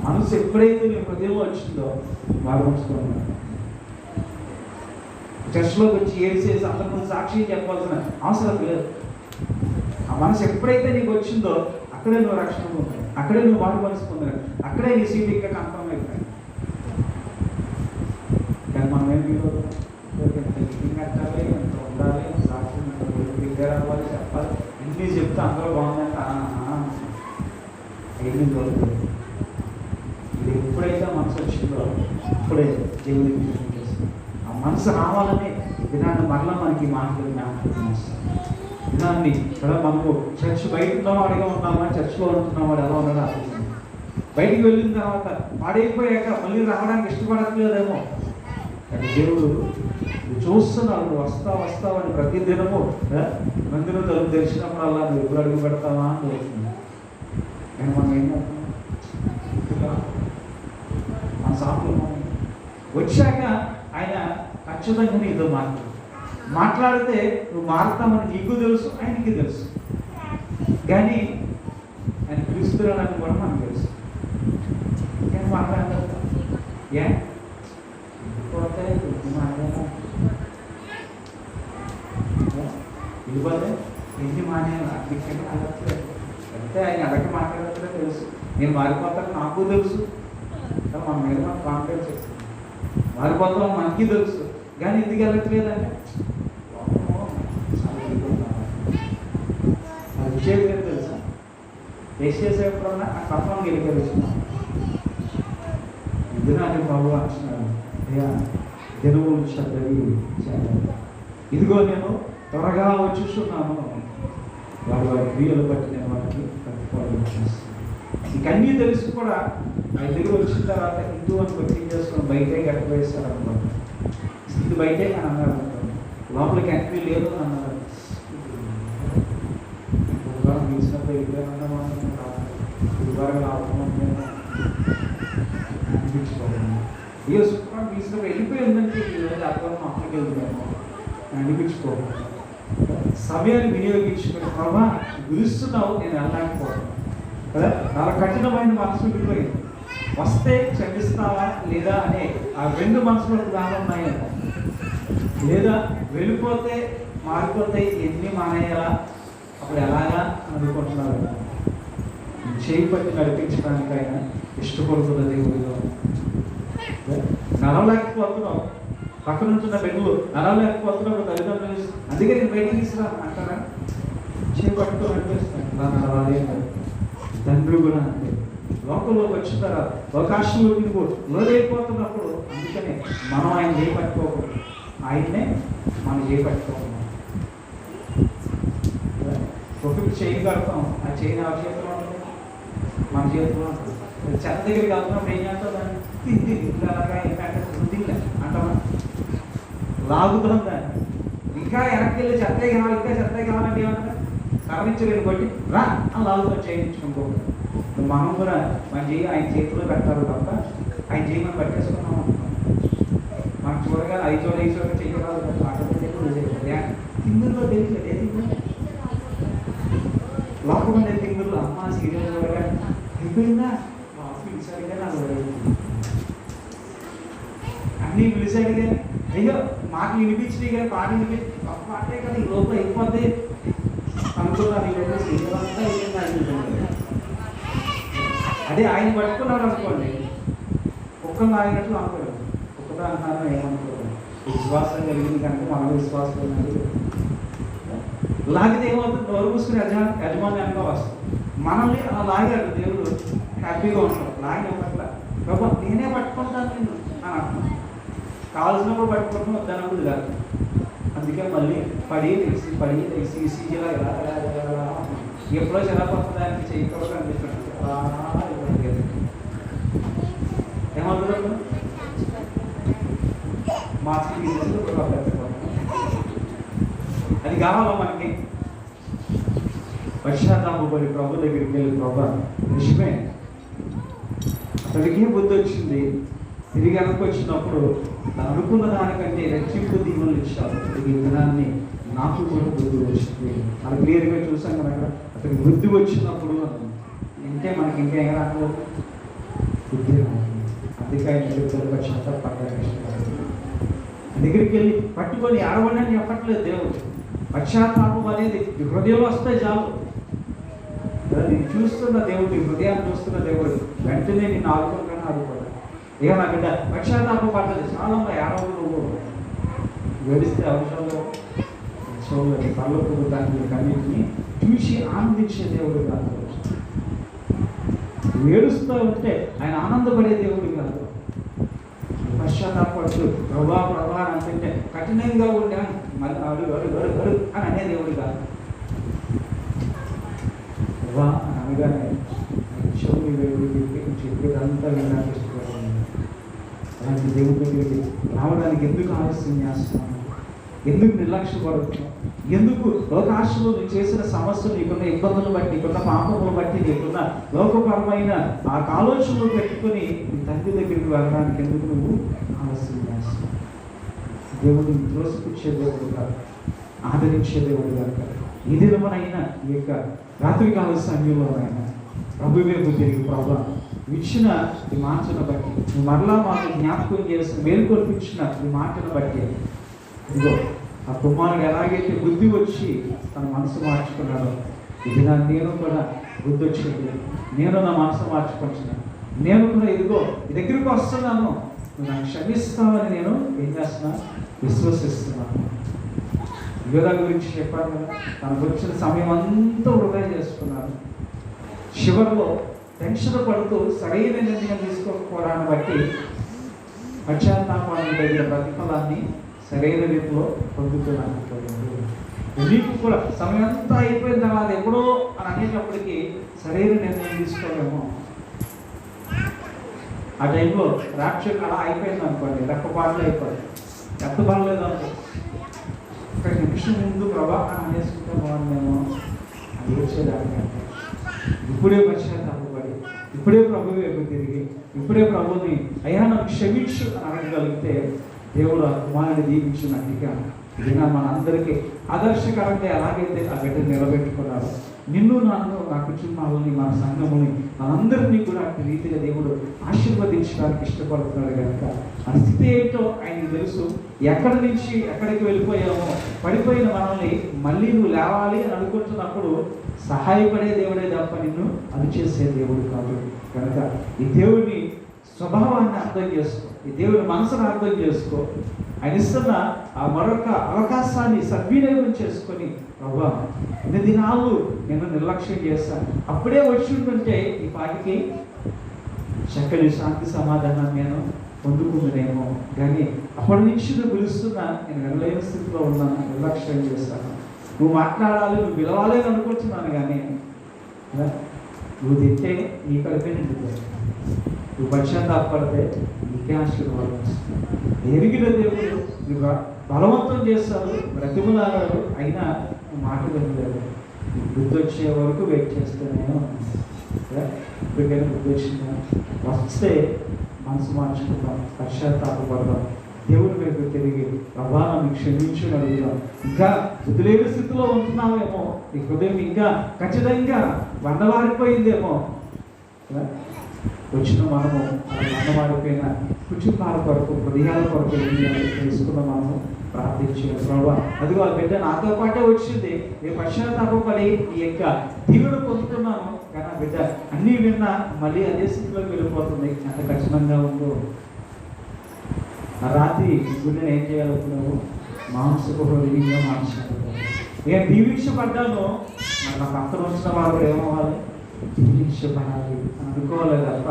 Speaker 1: మనసు ఎప్పుడైతే నీ హృదయం వచ్చిందో బాగుంచుకున్నాను. చర్చలోకి వచ్చి ఏడ్చేసి అందరికీ సాక్షి చెప్పాల్సిన అవసరం లేదు. ఆ మనసు ఎప్పుడైతే నీకు వచ్చిందో అక్కడే నువ్వు రక్షణ పొందావు, అక్కడే నువ్వు బాగు పలుచుకున్నావు, అక్కడే నీ సీట్ ఇంకా కన్ఫర్మ్ అయిపోయాయి. కానీ మనం ఏం కట్టాలి, ఎంత ఉండాలి, సాక్షి దగ్గర అవ్వాలి, చెప్పాలి, ఇన్ని చెప్తే అందరూ బాగుందంటే ఏమీ దొరకదు. ఇది ఎప్పుడైతే మనసు వచ్చిందో అప్పుడే దేవుడికి ఆ మనసు రావాలని దినాన్ని మరలా మనకి మాటలు జ్ఞాపకం చేస్తాం. దినాన్ని కదా మనకు చర్చ్ బయట ఉన్నవాడిగా ఉన్నామా, చర్చ్లో ఉంటున్నవాడు ఎలా ఉన్నాడో అర్థం. బయటికి వెళ్ళిన తర్వాత పాడైపోయాక మళ్ళీ రావడానికి ఇష్టపడట్లేదేమో, కానీ దేవుడు చూస్తున్నాడు. నువ్వు వస్తావు అని ప్రతి దినము మందిరం తలుపు తెరిచినప్పుడల్లా నువ్వు ఎప్పుడు అడుగు పెడతావా అని చూస్తున్నావు. కానీ మనం ఏంటంటే మన సాకులు వచ్చాక ఆయన ఖచ్చితంగా నీతో మాట్లాడితే నువ్వు మారుతామని నీకు తెలుసు, ఆయనకి తెలుసు. కానీ ఆయన పిలుస్తున్నాడని కూడా మనకు తెలుసు. కానీ మాట్లాడతా ఏ పోతే మాట్లాడ వెళ్ళిపోతే ఎన్ని మానేయాలి అట్లా అడగట్లేదు. అంటే ఆయన అడగ మాట్లాడట్లే తెలుసు, నేను మారిపోతాను నాకు తెలుసు, మన మీద మనం కాన్ఫిడెన్స్ వస్తుంది. మారిపోతాం మనకి తెలుసు, కానీ ఎందుకు వెళ్ళట్లేదంటే అది విషయం లేదు తెలుసా. టెస్ట్ చేసేప్పుడన్నా ఆ కప్పం గెలిగలుగుతున్నాం. ఇదినాటి బాబు అంటున్నాడు, అయ్యా దినములు చదివి ఇదిగో నేను త్వరగా వచ్చుచున్నాను, వారి క్రియలు బట్టి నేను వారికి ప్రతిఫలం చేస్తాను. ఇకన్నీ తెలుసు కూడా ఆయన దగ్గర వచ్చిన తర్వాత హిందూ అని బట్టి చేసుకుని బయటే గట్ట వేస్తారు అనమాట. ఇది బయటే అని అన్నారు అనుకోండి, లోపలికి ఎంట్రీ లేదు అని అన్నారు. గురువారం తీసినప్పుడు ఇద్దరు గురువారం అనిపించుకోవాలి. ఏ శుక్రవారం తీసినప్పుడు వెళ్ళిపోయిందంటే ఈరోజు అక్కడ అక్కడికి వెళ్తున్నాము అనిపించుకోవాలి. సమయాన్ని వినియోగించుకుని ప్రభా పిలుస్తున్నావు, నేను వెళ్ళలేకపోతాను కదా. చాలా కఠినమైన మనసు ఉండిపోయింది. వస్తే క్షమిస్తావా లేదా అనే ఆ రెండు మనసులో దాని ఉన్నాయంట. లేదా వెళ్ళిపోతే మారిపోతే ఎన్ని మానేయాలా, అప్పుడు ఎలాగా అనుకుంటున్నారు. చేయి పట్టి నడిపించడానికి ఆయన ఇష్టపడుతున్న దేవుడిలో నడవలేకపోతున్నావు. పక్కన ఉంటున్న బెడ్లు నడవలేకపోతున్నావు, తల్లిదండ్రులు అందుకే నేను బయటికి తీసుకురా అంటారా. చేయి పట్టుకొని నడిపిస్తాను ఇలా నడవాలి అంటారు. తండ్రి కూడా అంతే. లోకంలోకి వచ్చిన తర్వాత అవకాశంలోకి నువ్వు లోదైపోతున్నప్పుడు అందుకనే మనం ఆయన చేయి పట్టుకోకూడదు, ఆయన్నే మనం చేయి పట్టుకోకూడదు. ఒకరికి చేయి కడతాం, ఆ చేయి నా చేతిలో ఉంటుంది, మన చేతిలో ఉంటుంది. చెత్త దగ్గరికి వెళ్తున్నప్పుడు ఏం చేస్తాం, దాన్ని తింది ఇట్లాగా ఏంటంటే వృద్ధిలే అంటామా, లాగుతాం దాన్ని. ఇంకా వెనక్కి వెళ్ళి చెత్తే కావాలి, ఇంకా చెత్తే కావాలంటే ఏమన్నా కరణించలేని బట్టి రా అని లాగుతాం చేయించుకుంటూ. మనం కూడా మన చేయి ఆయన చేతిలో పెట్టాలి తప్ప ఆయన చేయి మనం పట్టేసుకున్నాం అనుకున్నాం. మనం చూడగా ఐదు చోట చేయరాదు, ఆటోమేటిక్గా తిందుల్లో తెలియదు. లోకమంది తిందులు అమ్మ సీరియల్ చూడగా అయిపోయిందా పిలిచాడు కానీ అది అన్నీ పిలిచాడు కానీ అయ్యో మాటలు వినిపించినాయి కానీ పాట వినిపించి పాటే కదా ఈ లోపల అయిపోతే అనుకున్నాను. ఈ లోపల సీరియల్ అంతా అయిపోయింది. అదే ఆయన పట్టుకున్నాడు అనుకోండి, ఒక్కరు ఆగినట్లు అనుకోలేదు. ఒక్కదా అంటున్నాను ఏమనుకోలేదు. విశ్వాసం కలిగింది కనుక మన విశ్వాసం ఉన్నది. లాగితే ఏమవుతుంది, నోరు మూసుకుని యజమాని అనుకో వస్తుంది. మనల్ని అలా లాగాడు దేవుడు, హ్యాపీగా ఉంటాడు. లాగిన పట్ల ప్రభా నేనే పట్టుకుంటాను నేను అని అంటున్నాను. కావాల్సినప్పుడు పట్టుకుంటున్నాను, వద్దనప్పుడు కాదు. అందుకే మళ్ళీ పడి తెలిసి ఈసీజీలా ఎలా ఎప్పుడో చిన్నపడడానికి చేయకూడదు అనిపిస్తుంది. ఏమవుతుంది మాస్క్ అది కావాలా మనకి. పశ్చాత్తాపడి ప్రభు దగ్గరికి వెళ్ళి ప్రభా నిజమే అతడికి బుద్ధి వచ్చింది, తిరిగి అనుకొచ్చినప్పుడు అనుకున్న దానికంటే రెట్టింపు దీవులు ఇచ్చారు. ఈ దినాన్ని నాకు కూడా బుద్ధి వచ్చింది. అది క్లియర్గా చూసాం కదా. అతనికి బుద్ధి వచ్చినప్పుడు అంటే మనకి ఇంకా ఏం రాదు, బుద్ధి రాదు. అందుకే ఆయన పశ్చాత్తాపడ్డారు. దగ్గరికి వెళ్ళి పట్టుకొని ఆడవండి అని చెప్పట్లేదు దేవుడు. పశ్చాత్తాపం అనేది హృదయంలో వస్తే చాలు. నేను చూస్తున్న దేవుడు, హృదయాన్ని చూస్తున్న దేవుడు వెంటనే నేను ఆడుకుంటాను ఆడుకోవాలి. ఇక నా బిడ్డ పశ్చాత్తాపం పడ్డది చాలా ఏడవ నువ్వు గడిస్తే అవసరంలో చూడండి కళ్ళకు దాన్ని కన్నింటిని చూసి ఆనందించే దేవుడు కాదు. ఏడుస్తూ ఉంటే ఆయన ఆనందపడే దేవుడు కాదు. పశ్చాత్తాపడుతూ ప్రభా ప్రభా అని అంటే కఠినంగా ఉండే మళ్ళీ అడుగు అడుగు అడుగు అడుగు అని అనే దేవుడు కాదు. ప్రభా అని అనగానే చెవుని చెప్పేదంతా వినడానికి ఇష్టపడాలి. అలాంటి దేవుడి దగ్గరికి రావడానికి ఎందుకు ఆలస్యం చేస్తున్నాను, ఎందుకు నిర్లక్ష్యపడుతున్నావు, ఎందుకు లోకాశలో నువ్వు చేసిన సమస్యలు, నీకున్న ఇబ్బందులు బట్టి, నీకున్న పాపములు బట్టి, నీకున్న లోకపరమైన ఆ ఆలోచనలు పెట్టుకుని నీ తండ్రి దగ్గరికి వెళ్ళడానికి ఎందుకు నువ్వు ఆలస్యం చేస్తున్నావు? దేవుడిని త్రోసిపుచ్చే దేవుడు కాదు, ఆదరించే దేవుడు కాదు. ఈ దినమునైనా ఈ యొక్క రాత్రికాల సమయంలోనైనా ప్రభు వైపు తిరిగి ప్రభా ఇచ్చిన ఈ మాటను బట్టి, నువ్వు మరలా మాకు జ్ఞాపకం చేసిన మేలుకొల్పించిన ఈ మాటను బట్టి ఇదిగో ఆ కుమారుడు ఎలాగైతే బుద్ధి వచ్చి తన మనసు మార్చుకున్నాడో, ఇది నేను కూడా బుద్ధి వచ్చింది, నేను నా మనసు మార్చుకుంటున్నాను, నేను కూడా ఇదిగో ఈ దగ్గరికి వస్తున్నాను, నువ్వు నాకు క్షమిస్తావని నేను ఏం చేస్తున్నా, విశ్వసిస్తున్నాను. యోధా గురించి చెప్పాను కదా, తనకు వచ్చిన సమయం అంతా వృధా చేసుకున్నాను. చివరిలో టెన్షన్ పడుతూ సరైన నిర్ణయం తీసుకోకపోవడాన్ని బట్టి పశ్చాత్తాపానికి దగ్గర ప్రతిఫలాన్ని సరైన రీతిలో పొందుతున్నాను. నీకు కూడా సమయం అంతా అయిపోయిన తర్వాత ఎప్పుడో అని అనేటప్పటికీ సరైన నిర్ణయం తీసుకోలేము. ఆ టైంలో రాక్షసు అలా అయిపోయింది అనుకోండి, రెక్కపాట్లు అయిపోయింది, ఎత్తబాలేదు అనుకో, ఒక నిమిషం ముందు ప్రభా అని అనేసుకుంటే బాగుందేమో అది వచ్చేదానికంటే ఇప్పుడే పశ్చాత్తాపడి, ఇప్పుడే ప్రభు వైపు తిరిగి, ఇప్పుడే ప్రభుని అయ్యా నాకు క్షమించు అని అడగగలిగితే దేవుడు ఆ కుమారుని దీవించినట్టుగా ఇది మనందరికీ ఆదర్శకరంగా ఎలాగైతే ఆ బిడ్డ నిలబెట్టుకున్నారు. నిన్ను నన్ను నా కుటుంబాలని మన సంఘముని మనందరినీ కూడా అట్టి రీతిగా దేవుడు ఆశీర్వదించడానికి ఇష్టపడుతున్నాడు కనుక ఆ స్థితి ఏంటో ఆయనకు తెలుసు. ఎక్కడి నుంచి ఎక్కడికి వెళ్ళిపోయామో, పడిపోయిన మనల్ని మళ్ళీ నువ్వు లేవాలి అని అనుకుంటున్నప్పుడు సహాయపడే దేవుడే తప్ప నిన్ను అనిచేసే దేవుడు కాదు. కనుక ఈ దేవుడిని స్వభావాన్ని అర్థం చేసుకో, ఈ దేవుడి మనసును అర్థం చేసుకో. ఆయన ఇస్తున్న ఆ మరొక అవకాశాన్ని సద్వినియోగం చేసుకొని, ప్రభా ఇన్ని దినాలు నేను నిర్లక్ష్యం చేస్తాను, అప్పుడే వచ్చి ఉంటుంటే ఈ పాటికి చక్కని శాంతి సమాధానం నేను పొందుకుందనేమో, కానీ అప్పటి నుంచి నువ్వు పిలుస్తున్నా నేను వెళ్ళలేని స్థితిలో ఉన్నాను, నిర్లక్ష్యం చేస్తాను. నువ్వు మాట్లాడాలి, నువ్వు పిలవాలి అని అనుకుంటున్నాను, కానీ నువ్వు తింటే నీ కలిపే నిండుతుంది, నువ్వు పశ్చాత్తాపడితే నీకే ఆశీర్వాదం వస్తుంది. ఎరిగిన దేవుడు నువ్వు బలవంతం చేస్తాడు, బ్రతిమలాడాడు, అయినా నువ్వు మాట వినలేదు. బుద్ధి వచ్చే వరకు వెయిట్ చేస్తూనే ఇప్పటికైనా బుద్ధి వచ్చిందా, వస్తే మనసు మార్చుకుందాం, పశ్చాత్తాపడదాం, దేవుడి వైపు తిరిగి ప్రభా నన్ను క్షమించు అడుగుదాం. ఇంకా బుద్ధి లేని స్థితిలో ఉంటున్నావేమో, నీ హృదయం ఇంకా ఖచ్చితంగా వండవారిపోయిందేమో, వచ్చిన మనము అది వండవారిపోయిన కుటుంబాల కొరకు, హృదయాల కొరకు తెలుసుకున్న మనము ప్రార్థించాలి. ప్రభా అదిగో ఆ బిడ్డ నాతో పాటే వచ్చింది, నేను పశ్చాత్తాపడి ఈ యొక్క దీవెన పొందుతున్నాను, కానీ ఆ బిడ్డ అన్నీ విన్నా మళ్ళీ అదే స్థితిలోకి వెళ్ళిపోతుంది. ఎంత కఠినంగా ఉందో. ఆ రాత్రి గుండెని ఏం చేయాలనుకున్నావు, మాంసపు హృదయంగా మార్చాలి. నేను దీవించబడ్డాను, నా పక్కన వచ్చిన వాళ్ళు ఏమవ్వాలి, దీవించబడాలి అని అనుకోవాలి తప్ప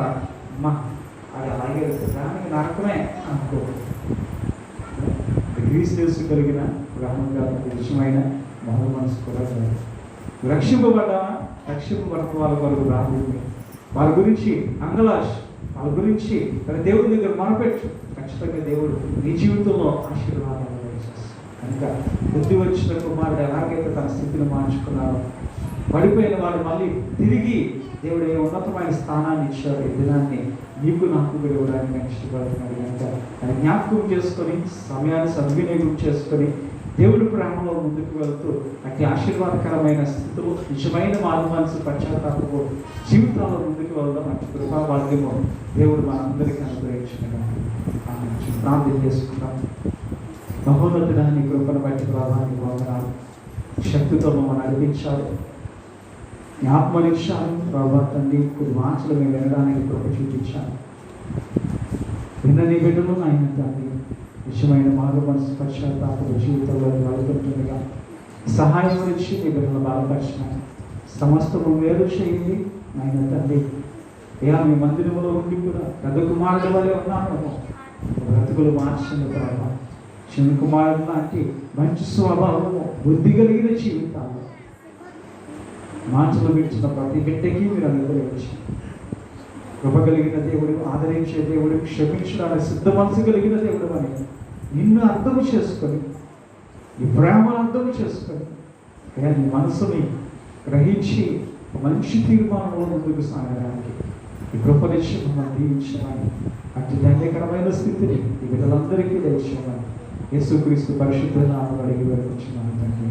Speaker 1: అమ్మ అది అలాగే దానికి నరకమే అనుకో. గ్రీస్ తెలుసు కలిగిన గ్రహంగా విషయమైన మొహం మనసు కూడా కాదు. రక్షింపబడ్డామా, రక్షింపబడిన వాళ్ళ కొరకు రాబోతుంది, వాళ్ళ గురించి అంగలాష్, వాళ్ళ గురించి దేవుడి దగ్గర మనపెట్టు. ఖచ్చితంగా దేవుడు నీ జీవితంలో ఆశీర్వాదాలు చేస్తాడు. కనుక బుద్ధి వచ్చిన కుమారుడు ఎలాగైతే తన స్థితిని మార్చుకున్నారో, పడిపోయిన వాడు మళ్ళీ తిరిగి దేవుడు ఏ ఉన్నతమైన స్థానాన్ని ఇచ్చాడు. ఈ దినాన్ని నీకు నాకు కూడా ఇవ్వడానికి ఇష్టపడుతున్నాడు. కనుక అది జ్ఞాపకం చేసుకొని, సమయాన్ని సద్వినియోగం చేసుకొని, దేవుడి ప్రేమలో ముందుకు వెళ్తూ అతి ఆశీర్వాదకరమైన స్థితిలో నిజమైన మారు మనసు పశ్చాత్తాపపు జీవితంలో ముందుకు వెళ్దాం. అతి కృపా భాగ్యము దేవుడు మనందరికీ అనుగ్రహించుకున్నాడు. ప్రార్థన చేసుకుంటాం. మహోన్నతుడా నీ కృపను బట్టి ప్రభావాన్ని వందనాలు, శక్తితో మమ్మల్ని నడిపించాలి, నీ ఆత్మనిచ్చాను ప్రభా తండ్రి. కొద్ది వాంఛలు మేము వినడానికి కృప చూపించాను. విన్న నీ బిడ్డలు ఆయన తండ్రి నిజమైన మారు మనసు పశ్చాత్తాప జీవితంలో వెళ్తుండగా సహాయం ఇచ్చి నీ బిడ్డలు బాధపరిచినాను. సమస్తము వేరు చేయండి ఆయన తండ్రి. అయ్యా మీ మందిరంలో ఉండి కూడా పెద్ద కుమారుడు వల్లే ఉన్నాను, బ్రతుకులు మార్చింది ప్రభావ. చిన్న కుమారుడు లాంటి మంచి స్వభావము, బుద్ధి కలిగిన జీవితాలు మాటలు విడిచిన ప్రతి బిడ్డకి మీరు అనుగ్రహించి, కృప కలిగిన దేవుడు, ఆదరించే దేవుడు, క్షమించడానికి సిద్ధ మనసు కలిగిన దేవుడు అని నిన్ను అర్థం చేసుకొని, నీ ప్రేమను అర్థం చేసుకొని, అయ్యా నీ మనసుని గ్రహించి మంచి తీర్మానంలో ముందుకు సాగడానికి ఈ కృపనిచ్చి మమ్మల్ని దీవించమని, అట్టి ధన్యకరమైన స్థితిని ఈ బిడ్డలందరికీ దయచేయమని యేసుక్రీస్తు పరిశుద్ధ నామములో అడిగి వేడుకుంటున్నాను తండ్రి.